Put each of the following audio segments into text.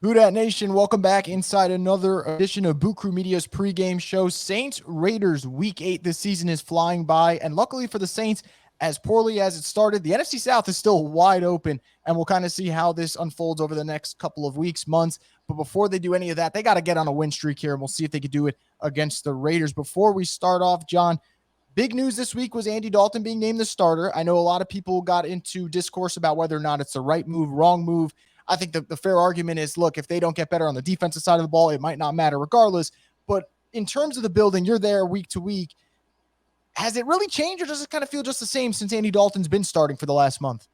Who Dat Nation, welcome back inside another edition of Boot Crew Media's pregame show. Saints Raiders Week 8 this season is flying by, and luckily for the Saints, as poorly as it started, the NFC South is still wide open, and we'll kind of see how this unfolds over the next couple of weeks, months. But before they do any of that, they got to get on a win streak here, and we'll see if they can do it against the Raiders. Before we start off, John, big news this week was Andy Dalton being named the starter. I know a lot of people got into discourse about whether or not it's the right move, wrong move. I think the fair argument is, look, if they don't get better on the defensive side of the ball, it might not matter regardless. But in terms of the building, you're there week to week. Has it really changed, or does it kind of feel just the same since Andy Dalton's been starting for the last month?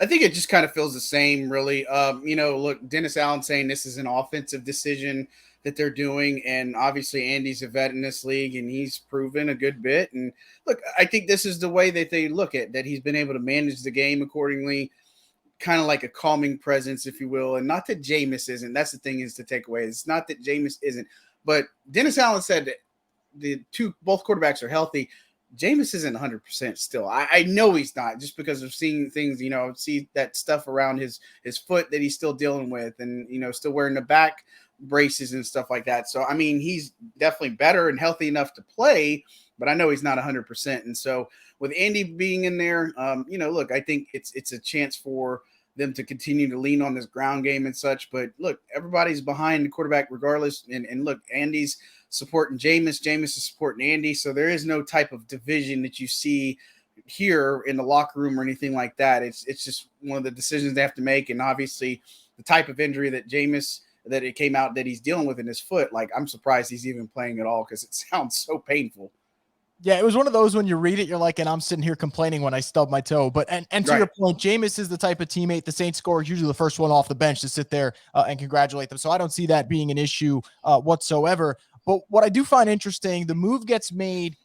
I think it just kind of feels the same, really. Look, Dennis Allen saying this is an offensive decision that they're doing, and obviously Andy's a vet in this league, and he's proven a good bit. And look, I think this is the way that they look at that. He's been able to manage the game accordingly, kind of like a calming presence, if you will. And not that Jameis isn't. That's the thing is to take away. It's not that Jameis isn't, but Dennis Allen said that both quarterbacks are healthy. Jameis isn't 100% still. I know he's not, just because of seeing things, see that stuff around his foot that he's still dealing with, and, still wearing the back braces and stuff like that. So, I mean, he's definitely better and healthy enough to play, but I know he's not 100%. And so with Andy being in there, look, I think it's a chance for them to continue to lean on this ground game and such. But look, everybody's behind the quarterback regardless. And look, Andy's supporting Jameis. Jameis is supporting Andy. So there is no type of division that you see here in the locker room or anything like that. It's just one of the decisions they have to make. And obviously the type of injury that Jameis, that it came out that he's dealing with in his foot, like, I'm surprised he's even playing at all, because it sounds so painful. Yeah, it was one of those when you read it, you're like, and I'm sitting here complaining when I stub my toe. But and to your point, Jameis is the type of teammate the Saints score is usually the first one off the bench to sit there and congratulate them. So I don't see that being an issue whatsoever. But what I do find interesting, the move gets made,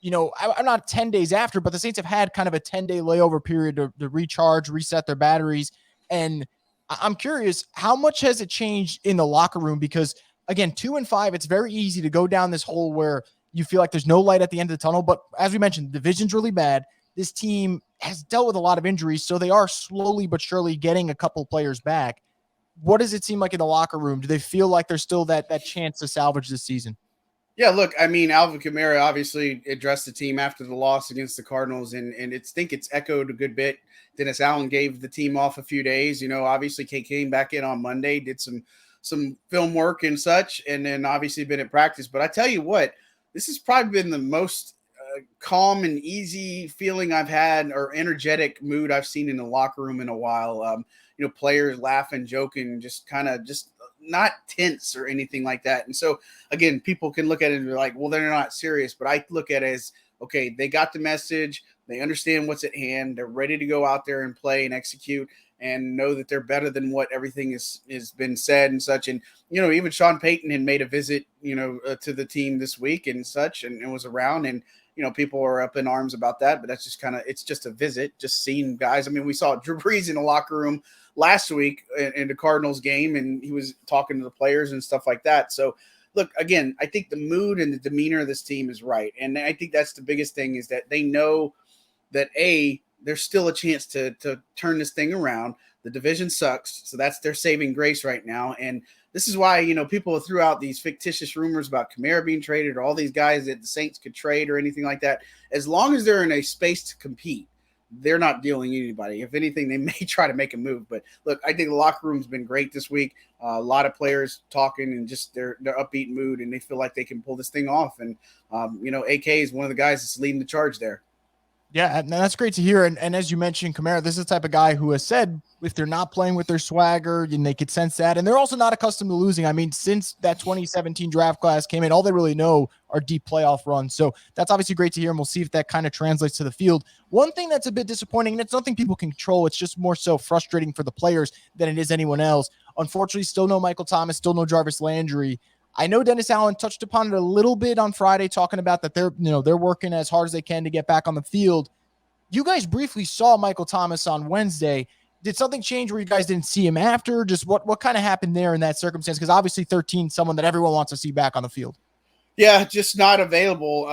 I'm not 10 days after, but the Saints have had kind of a 10-day layover period to recharge, reset their batteries. And I'm curious, how much has it changed in the locker room? Because, again, 2-5, it's very easy to go down this hole where you feel like there's no light at the end of the tunnel. But as we mentioned, the division's really bad. This team has dealt with a lot of injuries, so they are slowly but surely getting a couple players back. What does it seem like in the locker room? Do they feel like there's still that chance to salvage this season? Yeah, look, I mean, Alvin Kamara obviously addressed the team after the loss against the Cardinals, and it's echoed a good bit. Dennis Allen gave the team off a few days. Obviously came back in on Monday, did some film work and such, and then obviously been at practice. But I tell you what, this has probably been the most calm and easy feeling I've had, or energetic mood I've seen in the locker room in a while. Players laughing, joking, just not tense or anything like that. And so, again, people can look at it and be like, well, they're not serious. But I look at it as, okay, they got the message. They understand what's at hand. They're ready to go out there and play and execute, and know that they're better than what everything has been said and such. And, even Sean Payton had made a visit, to the team this week and such, and was around, and, people are up in arms about that, but that's just it's just a visit, just seeing guys. I mean, we saw Drew Brees in the locker room last week in the Cardinals game, and he was talking to the players and stuff like that. So look, again, I think the mood and the demeanor of this team is right. And I think that's the biggest thing, is that they know that there's still a chance to turn this thing around. The division sucks, so that's their saving grace right now. And this is why, people threw out these fictitious rumors about Kamara being traded, or all these guys that the Saints could trade or anything like that. As long as they're in a space to compete, they're not dealing anybody. If anything, they may try to make a move. But look, I think the locker room's been great this week. A lot of players talking, and just their upbeat mood, and they feel like they can pull this thing off. And, AK is one of the guys that's leading the charge there. Yeah, and that's great to hear. And as you mentioned, Kamara, this is the type of guy who has said if they're not playing with their swagger, and they could sense that. And they're also not accustomed to losing. I mean, since that 2017 draft class came in, all they really know are deep playoff runs. So that's obviously great to hear, and we'll see if that kind of translates to the field. One thing that's a bit disappointing, and it's nothing people can control, it's just more so frustrating for the players than it is anyone else. Unfortunately, still no Michael Thomas, still no Jarvis Landry. I know Dennis Allen touched upon it a little bit on Friday, talking about that they're working as hard as they can to get back on the field. You guys briefly saw Michael Thomas on Wednesday. Did something change where you guys didn't see him after? Just what kind of happened there in that circumstance? Because obviously 13, someone that everyone wants to see back on the field. Yeah, just not available.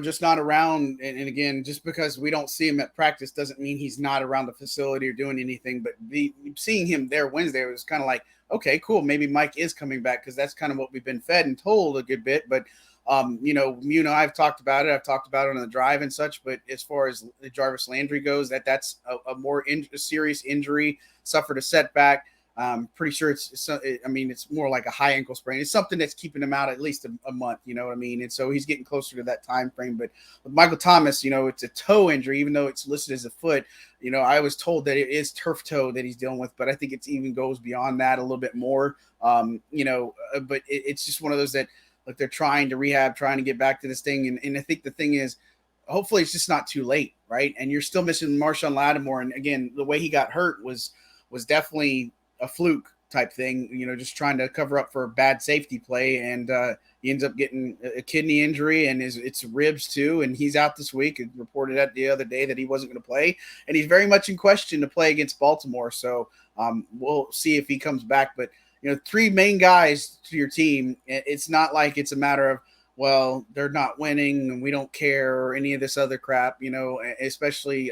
Just not around. And again, just because we don't see him at practice doesn't mean he's not around the facility or doing anything. But seeing him there Wednesday was kind of like, okay, cool. Maybe Mike is coming back, because that's kind of what we've been fed and told a good bit. But I've talked about it. I've talked about it on the drive and such. But as far as Jarvis Landry goes, that's a more serious injury, suffered a setback. Pretty sure it's more like a high ankle sprain. It's something that's keeping him out at least a month, you know what I mean? And so he's getting closer to that time frame. But with Michael Thomas, it's a toe injury, even though it's listed as a foot. I was told that it is turf toe that he's dealing with, but I think it even goes beyond that a little bit more. But it's just one of those that, like, they're trying to rehab, trying to get back to this thing. And I think the thing is, hopefully it's just not too late, right? And you're still missing Marshawn Lattimore. And again, the way he got hurt was definitely a fluke type thing, just trying to cover up for a bad safety play. And he ends up getting a kidney injury, and it's ribs too. And he's out this week. It reported that the other day that he wasn't going to play, and he's very much in question to play against Baltimore. So we'll see if he comes back. But, three main guys to your team. It's not like it's a matter of, well, they're not winning and we don't care or any of this other crap, especially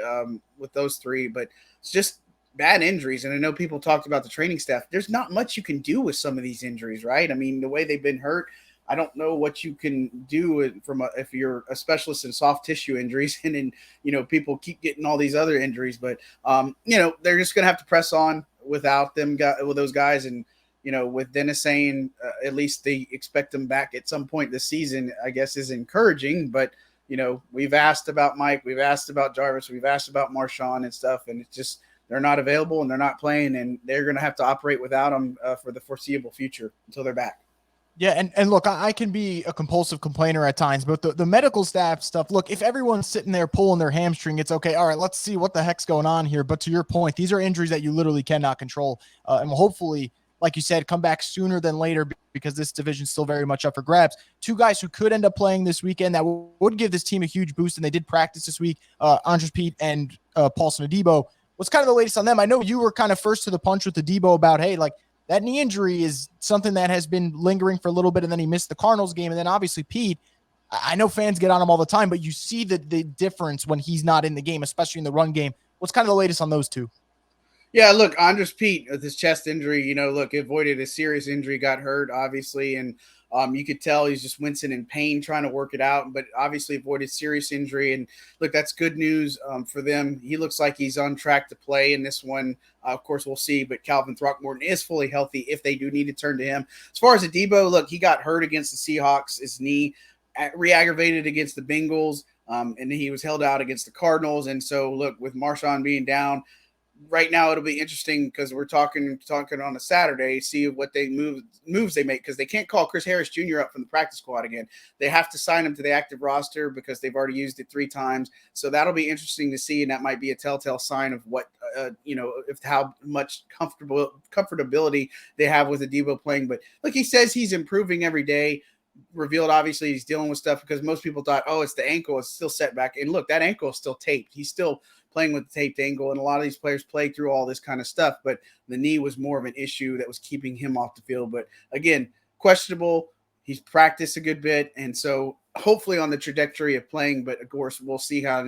with those three. But it's just bad injuries. And I know people talked about the training staff. There's not much you can do with some of these injuries, right? I mean, the way they've been hurt, I don't know what you can do if you're a specialist in soft tissue injuries, and then, people keep getting all these other injuries. But, they're just going to have to press on without with those guys. And, with Dennis saying at least they expect them back at some point this season, I guess is encouraging. But, we've asked about Mike, we've asked about Jarvis, we've asked about Marshawn and stuff. And it's just, they're not available and they're not playing, and they're going to have to operate without them for the foreseeable future until they're back. Yeah, and look, I can be a compulsive complainer at times, but the medical staff stuff, look, if everyone's sitting there pulling their hamstring, it's okay. All right, let's see what the heck's going on here. But to your point, these are injuries that you literally cannot control. And will hopefully, like you said, come back sooner than later, because this division's still very much up for grabs. Two guys who could end up playing this weekend that would give this team a huge boost, and they did practice this week, Andres Pete and Paulson Adebo. What's kind of the latest on them? I know you were kind of first to the punch with Adebo about, hey, like, that knee injury is something that has been lingering for a little bit, and then he missed the Cardinals game. And then obviously Pete, I know fans get on him all the time, but you see the difference when he's not in the game, especially in the run game. What's kind of the latest on those two? Yeah, look, Andres Pete with his chest injury, avoided a serious injury, got hurt, obviously. And you could tell he's just wincing in pain trying to work it out, but obviously avoided serious injury. And look, that's good news for them. He looks like he's on track to play in this one. Of course, we'll see, but Calvin Throckmorton is fully healthy if they do need to turn to him. As far as Adebo, look, he got hurt against the Seahawks, his knee re-aggravated against the Bengals, and he was held out against the Cardinals. And so, look, with Marshawn being down, right now it'll be interesting because we're talking on a Saturday, see what moves they make, because they can't call Chris Harris Jr. up from the practice squad again. They have to sign him to the active roster because they've already used it 3 times. So that'll be interesting to see, and that might be a telltale sign of what if how much comfortability they have with Adebo playing. But look, he says he's improving every day. Revealed obviously he's dealing with stuff because most people thought, oh, it's the ankle, it's still setback. And look, that ankle is still taped. He's still playing with the taped ankle, and a lot of these players play through all this kind of stuff, but the knee was more of an issue that was keeping him off the field. But again, questionable. He's practiced a good bit, and so hopefully on the trajectory of playing. But of course, we'll see how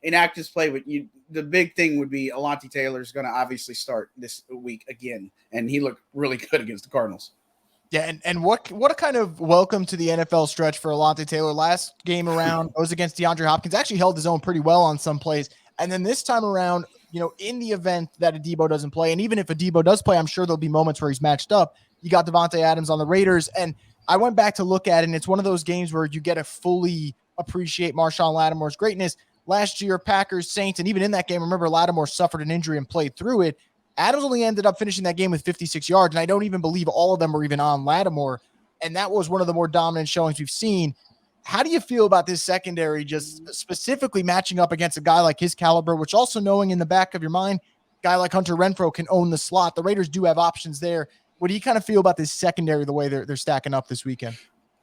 inactives play. But the big thing would be Alontae Taylor is going to obviously start this week again, and he looked really good against the Cardinals. Yeah, and what a kind of welcome to the NFL stretch for Alontae Taylor. Last game around was against DeAndre Hopkins, actually held his own pretty well on some plays. And then this time around, in the event that Adebo doesn't play, and even if Adebo does play, I'm sure there'll be moments where he's matched up. You got Devontae Adams on the Raiders, and I went back to look at it, and it's one of those games where you get to fully appreciate Marshawn Lattimore's greatness. Last year, Packers, Saints, and even in that game, remember Lattimore suffered an injury and played through it. Adams only ended up finishing that game with 56 yards, and I don't even believe all of them were even on Lattimore, and that was one of the more dominant showings we've seen. How do you feel about this secondary, just specifically matching up against a guy like his caliber, which also knowing in the back of your mind, a guy like Hunter Renfrow can own the slot. The Raiders do have options there. What do you kind of feel about this secondary, the way they're stacking up this weekend?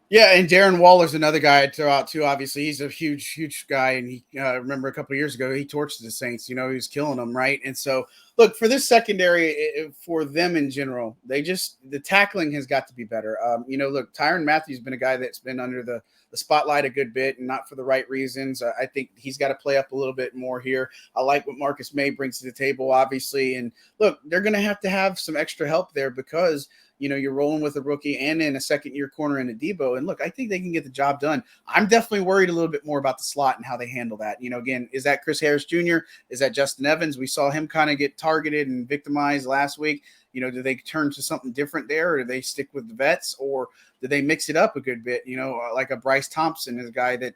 Yeah, and Darren Waller's another guy I'd throw out too. Obviously, he's a huge guy, and he remember a couple of years ago he torched the Saints. He was killing them, right? And so look, for this secondary, for them in general, the tackling has got to be better. Look, Tyrann Mathieu's been a guy that's been under the spotlight a good bit, and not for the right reasons. I think he's got to play up a little bit more here. I like what Marcus May brings to the table, obviously. And look, they're going to have some extra help there because you're rolling with a rookie and in a second-year corner in a Debo. And look, I think they can get the job done. I'm definitely worried a little bit more about the slot and how they handle that. Again, is that Chris Harris Jr.? Is that Justin Evans? We saw him kind of get targeted and victimized last week. Do they turn to something different there, or do they stick with the vets, or do they mix it up a good bit? Like a Bryce Thompson is a guy that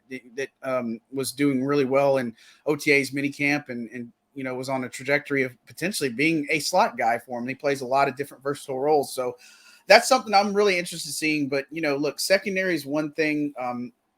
was doing really well in OTA's minicamp and was on a trajectory of potentially being a slot guy for him. He plays a lot of different versatile roles. So that's something I'm really interested in seeing. But, look, secondary is one thing.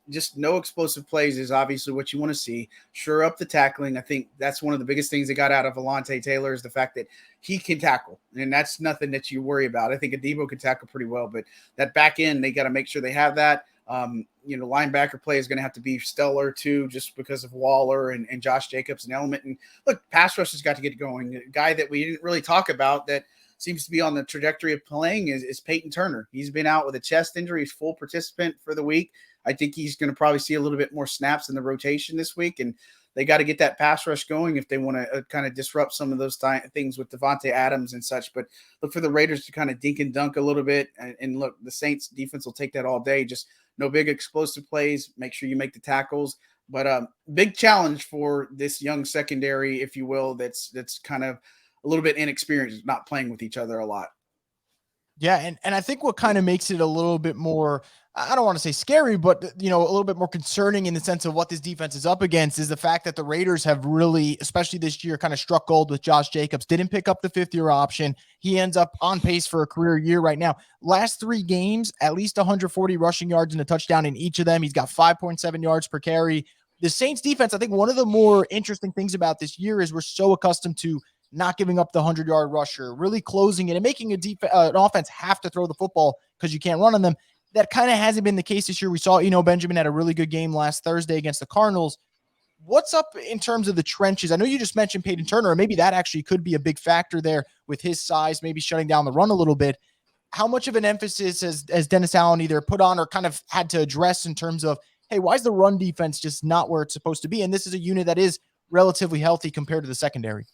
Just no explosive plays is obviously what you want to see. Sure up the tackling. I think that's one of the biggest things they got out of Alontae Taylor is the fact that he can tackle. And that's nothing that you worry about. I think Adebo can tackle pretty well. But that back end, they got to make sure they have that. Linebacker play is going to have to be stellar too, just because of Waller and Josh Jacobs and Element. And look, pass rush has got to get going. A guy that we didn't really talk about that seems to be on the trajectory of playing is Peyton Turner. He's been out with a chest injury. He's full participant for the week. I think he's going to probably see a little bit more snaps in the rotation this week. And they got to get that pass rush going if they want to kind of disrupt some of those things with Devontae Adams and such. But look for the Raiders to kind of dink and dunk a little bit. And look, the Saints defense will take that all day. Just no big explosive plays. Make sure you make the tackles. But big challenge for this young secondary, if you will, that's kind of a little bit inexperienced, not playing with each other a lot. Yeah, and I think what kind of makes it a little bit more, I don't want to say scary, but a little bit more concerning in the sense of what this defense is up against is the fact that the Raiders have really, especially this year, kind of struck gold with Josh Jacobs. Didn't pick up the fifth-year option. He ends up on pace for a career year right now. Last 3 games, at least 140 rushing yards and a touchdown in each of them. He's got 5.7 yards per carry. The Saints defense, I think one of the more interesting things about this year is we're so accustomed to not giving up the 100-yard rusher, really closing it and making an offense have to throw the football because you can't run on them. That kind of hasn't been the case this year. We saw, Benjamin had a really good game last Thursday against the Cardinals. What's up in terms of the trenches? I know you just mentioned Peyton Turner, and maybe that actually could be a big factor there with his size, maybe shutting down the run a little bit. How much of an emphasis has Dennis Allen either put on or kind of had to address in terms of, hey, why is the run defense just not where it's supposed to be? And this is a unit that is relatively healthy compared to the secondary.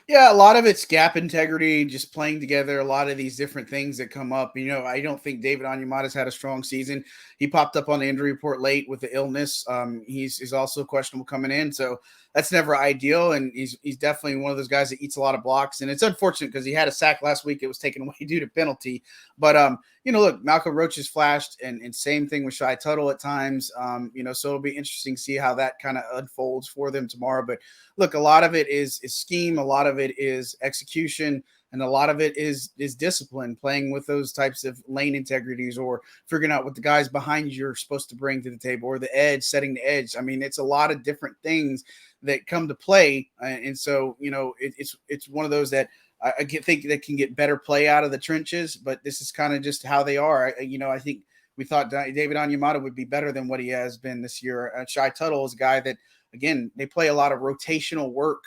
Yeah, a lot of it's gap integrity, just playing together, a lot of these different things that come up. I don't think David Onyemata's had a strong season. He popped up on the injury report late with the illness. He's also questionable coming in, so that's never ideal, and he's definitely one of those guys that eats a lot of blocks, and it's unfortunate because he had a sack last week. It was taken away due to penalty. But, look, Malcolm Roach has flashed, and same thing with Shai Tuttle at times. So it'll be interesting to see how that kind of unfolds for them tomorrow. But, look, a lot of it is scheme, a lot of it is execution, and a lot of it is discipline, playing with those types of lane integrities or figuring out what the guys behind you are supposed to bring to the table or the edge, setting the edge. I mean, it's a lot of different things that come to play. And so, it's one of those that I think that can get better play out of the trenches, but this is kind of just how they are. I think we thought David Onyemata would be better than what he has been this year. Shai Tuttle is a guy that, again, they play a lot of rotational work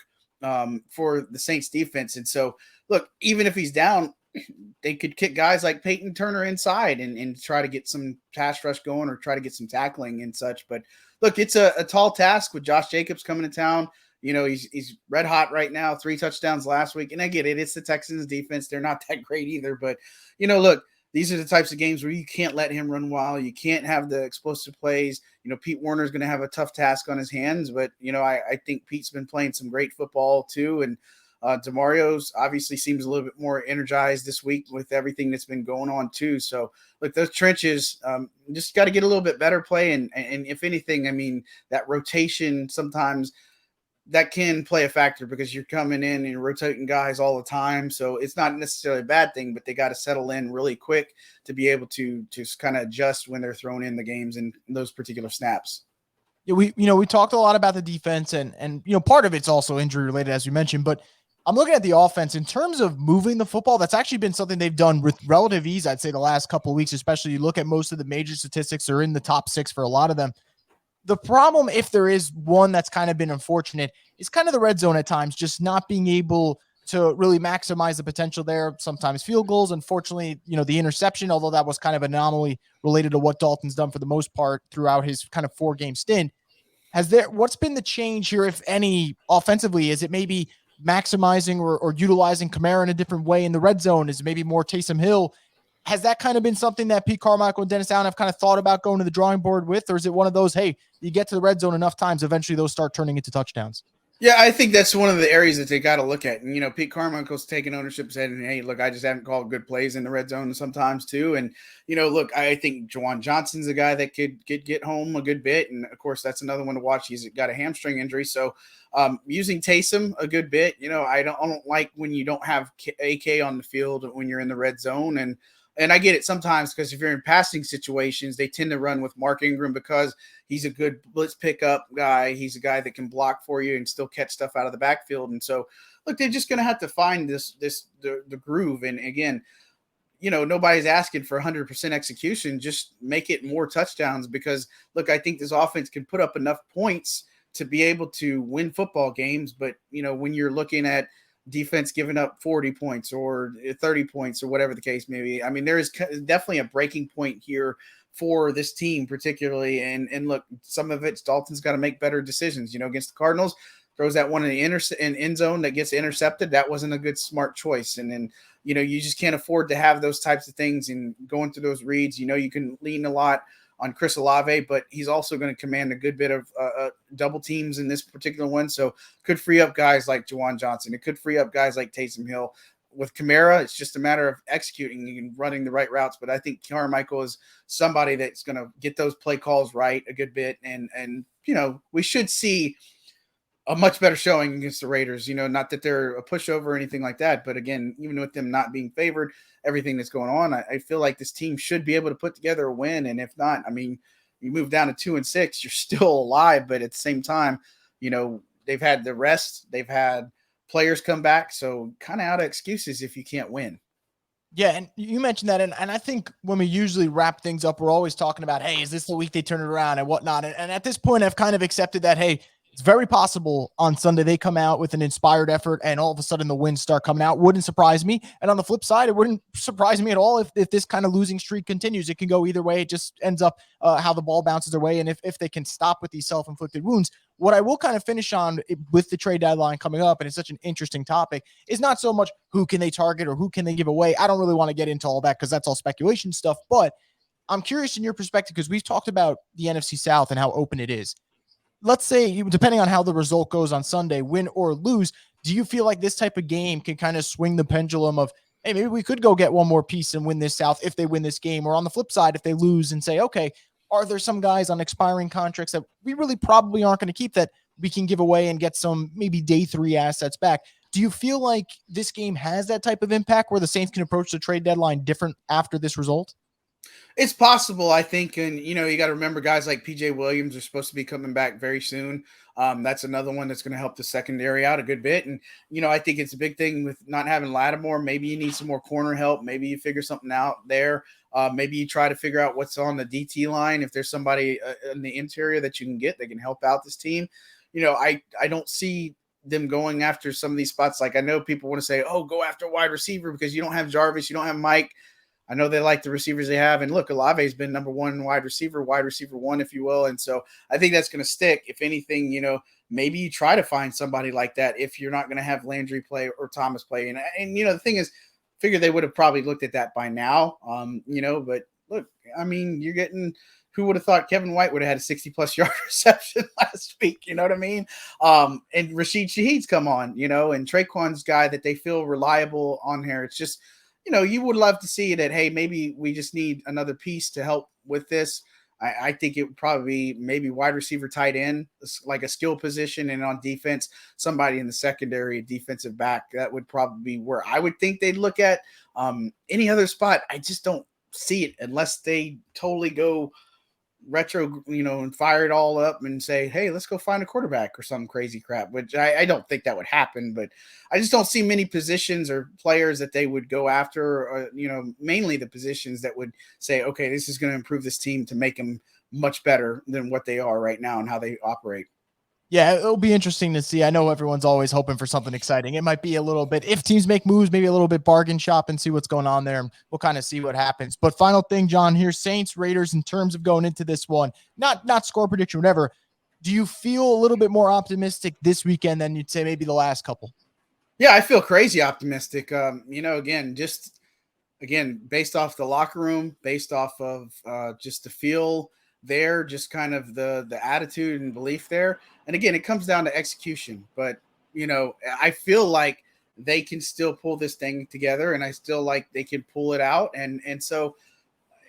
for the Saints defense. And so, look, even if he's down, they could kick guys like Peyton Turner inside and try to get some pass rush going or try to get some tackling and such. But look, it's a tall task with Josh Jacobs coming to town. He's red hot right now, 3 touchdowns last week. And I get it. It's the Texans defense. They're not that great either. But, look, these are the types of games where you can't let him run wild. You can't have the explosive plays. Pete Warner's going to have a tough task on his hands. But, I think Pete's been playing some great football too. And DeMario's obviously seems a little bit more energized this week with everything that's been going on too. So look, those trenches just got to get a little bit better play. And if anything, I mean, that rotation sometimes that can play a factor because you're coming in and rotating guys all the time. So it's not necessarily a bad thing, but they got to settle in really quick to be able to just kind of adjust when they're thrown in the games and those particular snaps. Yeah, we talked a lot about the defense and part of it's also injury related, as you mentioned, but I'm looking at the offense in terms of moving the football. That's actually been something they've done with relative ease, I'd say, the last couple of weeks, especially you look at most of the major statistics are in the top 6 for a lot of them. The problem, if there is one that's kind of been unfortunate, is kind of the red zone at times, just not being able to really maximize the potential there. Sometimes field goals, unfortunately, the interception, although that was kind of an anomaly related to what Dalton's done for the most part throughout his kind of 4-game stint. What's been the change here, if any, offensively? Is it maybe maximizing or utilizing Kamara in a different way in the red zone? Is it maybe more Taysom Hill? Has that kind of been something that Pete Carmichael and Dennis Allen have kind of thought about going to the drawing board with? Or is it one of those, hey, you get to the red zone enough times, eventually those start turning into touchdowns? Yeah, I think that's one of the areas that they got to look at. And, Pete Carmichael's taking ownership, saying, hey, look, I just haven't called good plays in the red zone sometimes too. And, look, I think Juwan Johnson's a guy that could get home a good bit. And, of course, that's another one to watch. He's got a hamstring injury. So using Taysom a good bit, I don't like when you don't have AK on the field when you're in the red zone. And I get it sometimes because if you're in passing situations, they tend to run with Mark Ingram because he's a good blitz pickup guy. He's a guy that can block for you and still catch stuff out of the backfield. And so, look, they're just going to have to find the groove. And again, nobody's asking for 100% execution. Just make it more touchdowns because, look, I think this offense can put up enough points to be able to win football games. But, when you're looking at defense giving up 40 points or 30 points or whatever the case may be, I mean, there is definitely a breaking point here for this team particularly. And look, some of it's Dalton's got to make better decisions, against the Cardinals, throws that one in the end zone that gets intercepted. That wasn't a good, smart choice. And then, you just can't afford to have those types of things and going through those reads. You can lean a lot on Chris Olave, but he's also going to command a good bit of double teams in this particular one. So could free up guys like Juwan Johnson. It could free up guys like Taysom Hill. With Kamara, it's just a matter of executing and running the right routes. But I think Carmichael is somebody that's going to get those play calls right a good bit. And we should see a much better showing against the Raiders. Not that they're a pushover or anything like that. But again, even with them not being favored, everything that's going on, I feel like this team should be able to put together a win. And if not, I mean, you move down to 2-6, you're still alive. But at the same time, they've had the rest. They've had players come back. So kind of out of excuses if you can't win. Yeah, and you mentioned that, and I think when we usually wrap things up, we're always talking about, hey, is this the week they turn it around and whatnot? And at this point, I've kind of accepted that, hey, it's very possible on Sunday they come out with an inspired effort and all of a sudden the wins start coming out. Wouldn't surprise me. And on the flip side, it wouldn't surprise me at all if this kind of losing streak continues. It can go either way. It just ends up how the ball bounces their way. And if they can stop with these self-inflicted wounds, what I will kind of finish on with the trade deadline coming up, and it's such an interesting topic, is not so much who can they target or who can they give away. I don't really want to get into all that because that's all speculation stuff. But I'm curious in your perspective because we've talked about the NFC South and how open it is. Let's say, depending on how the result goes on Sunday, win or lose, do you feel like this type of game can kind of swing the pendulum of, hey, maybe we could go get one more piece and win this South if they win this game? Or on the flip side, if they lose and say, okay, are there some guys on expiring contracts that we really probably aren't going to keep that we can give away and get some maybe day 3 assets back? Do you feel like this game has that type of impact where the Saints can approach the trade deadline different after this result? It's possible, I think. And, you got to remember guys like PJ Williams are supposed to be coming back very soon. That's another one that's going to help the secondary out a good bit. And, I think it's a big thing with not having Lattimore. Maybe you need some more corner help. Maybe you figure something out there. Maybe you try to figure out what's on the DT line. If there's somebody in the interior that you can get that can help out this team. I don't see them going after some of these spots. Like I know people want to say, oh, go after a wide receiver because you don't have Jarvis, you don't have Mike. I know they like the receivers they have. And look, Olave's been number 1 wide receiver 1, if you will. And so I think that's going to stick. If anything, maybe you try to find somebody like that if you're not going to have Landry play or Thomas play. And the thing is, figure they would have probably looked at that by now. But look, I mean, you're getting – who would have thought Kevin White would have had a 60-plus yard reception last week? You know what I mean? And Rashid Shaheed's come on, and Traquan's guy that they feel reliable on here. It's just – you would love to see that, hey, maybe we just need another piece to help with this. I think it would probably be maybe wide receiver, tight end, like a skill position, and on defense, somebody in the secondary, defensive back. That would probably be where I would think they'd look at. Any other spot, I just don't see it unless they totally go retro, and fire it all up and say, hey, let's go find a quarterback or some crazy crap, which I don't think that would happen, but I just don't see many positions or players that they would go after, or, mainly the positions that would say, okay, this is going to improve this team to make them much better than what they are right now and how they operate. Yeah, it'll be interesting to see. I know everyone's always hoping for something exciting. It might be a little bit, if teams make moves, maybe a little bit bargain shop and see what's going on there. And we'll kind of see what happens. But final thing, John, here, Saints, Raiders, in terms of going into this one, not score prediction, whatever. Do you feel a little bit more optimistic this weekend than you'd say maybe the last couple? Yeah, I feel crazy optimistic. Again, based off the locker room, based off of just the feel there, just kind of the attitude and belief there. And again, it comes down to execution. But I feel like they can still pull this thing together, and I still like they can pull it out. And so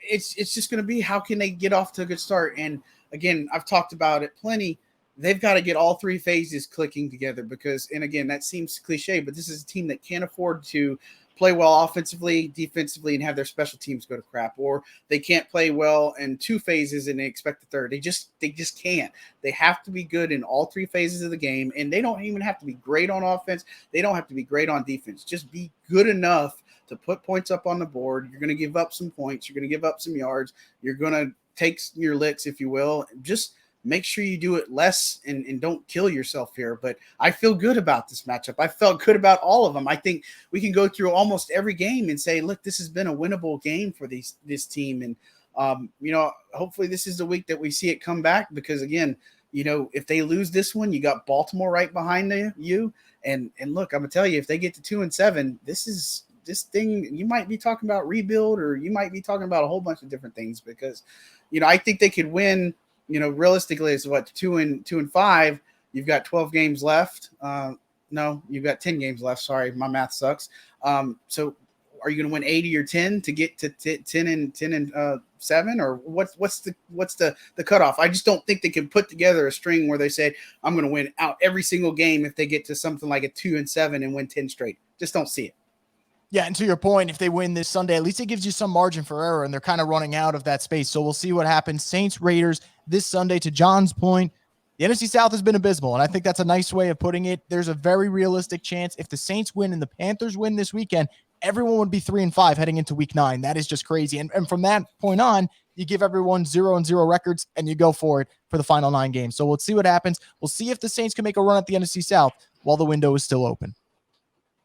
it's just going to be, how can they get off to a good start? And again, I've talked about it plenty. They've got to get all three phases clicking together because, and again, that seems cliche, but this is a team that can't afford to play well offensively, defensively, and have their special teams go to crap, or they can't play well in two phases and they expect the third. They just can't. They have to be good in all three phases of the game, and they don't even have to be great on offense. They don't have to be great on defense. Just be good enough to put points up on the board. You're going to give up some points. You're going to give up some yards. You're going to take your licks, if you will. Just make sure you do it less and don't kill yourself here. But I feel good about this matchup. I felt good about all of them. I think we can go through almost every game and say, look, this has been a winnable game for this team. And, hopefully this is the week that we see it come back because, again, if they lose this one, you got Baltimore right behind you. And look, I'm going to tell you, if they get to 2-7, this thing, you might be talking about rebuild, or you might be talking about a whole bunch of different things because, I think they could win. Realistically, it's what, 2-5. You've got 12 games left. No, you've got 10 games left. Sorry, my math sucks. So are you going to win 80 or 10 to get to 10-7, or what's the cutoff? I just don't think they can put together a string where they said, I'm going to win out every single game if they get to something like a 2-7 and win 10 straight. Just don't see it. Yeah, and to your point, if they win this Sunday, at least it gives you some margin for error, and they're kind of running out of that space. So we'll see what happens. Saints, Raiders this Sunday. To John's point, the NFC South has been abysmal, and I think that's a nice way of putting it. There's a very realistic chance if the Saints win and the Panthers win this weekend, everyone would be 3-5 heading into Week 9. That is just crazy. And from that point on, you give everyone 0-0 records, and you go for it for the final 9 games. So we'll see what happens. We'll see if the Saints can make a run at the NFC South while the window is still open.